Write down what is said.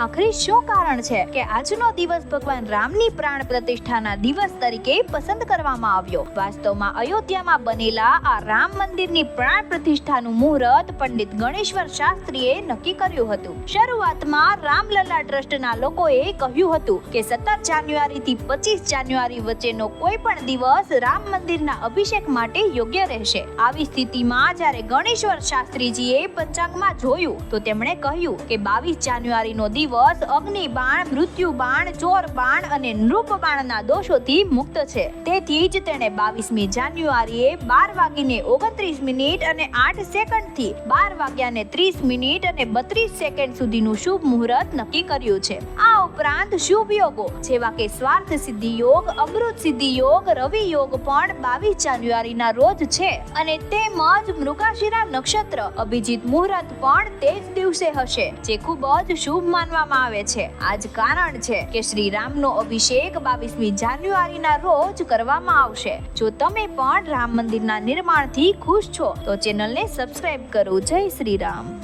આખરે શું કારણ છે કે આજનો દિવસ ભગવાન રામની પ્રાણ પ્રતિષ્ઠાના દિવસ તરીકે પસંદ કરવામાં આવ્યો? વાસ્તવમાં અયોધ્યામાં બનેલા આ રામ મંદિરની પ્રાણ પ્રતિષ્ઠાનું મુહૂર્ત પંડિત ગણેશ્વર શાસ્ત્રીએ નક્કી કર્યું હતું. શરૂઆતમાં રામલલા ટ્રસ્ટના લોકોએ કહ્યું હતું કે 17 જાન્યુઆરી થી 25 જાન્યુઆરી વચ્ચેનો કોઈ પણ દિવસ રામ મંદિરના અભિષેક માટે યોગ્ય રહેશે. આવી સ્થિતિમાં જ્યારે ગણેશ્વર શાસ્ત્રીજીએ પંચાંગમાં જોયું તો તેમણે કહ્યું કે 22 જાન્યુઆરીનો દિવસ અગ્નિ બાણ, મૃત્યુ બાણ, ચોર બાણ અને નૃપ બાણના દોષોથી મુક્ત છે. તેથી જ તેણે 22મી જાન્યુઆરીએ 12:29 અને 8 સેકન્ડથી 12:30 અને 32 સેકન્ડ સુધીનું શુભ મુહૂર્ત નક્કી કર્યું છે. આ ઉપરાંત શુભ યોગો જેવા કે સ્વાર્થ સિદ્ધિ યોગ, અમૃત સિદ્ધિ યોગ, રવિ યોગ પણ 22 જાન્યુઆરીના રોજ છે અને તેમજ મૃગશિરા નક્ષત્ર અભિજીત મુહૂર્ત પણ તે જ દિવસે હશે, જે ખૂબ જ શુભ માનવામાં આવે છે. આ જ કારણ છે કે શ્રી રામનો અભિષેક 22મી જાન્યુઆરીના રોજ કરવામાં આવશે. જો તમે પણ રામ મંદિરના નિર્માણથી ખુશ છો તો ચેનલને સબસ્ક્રાઇબ કરો. જય શ્રી રામ.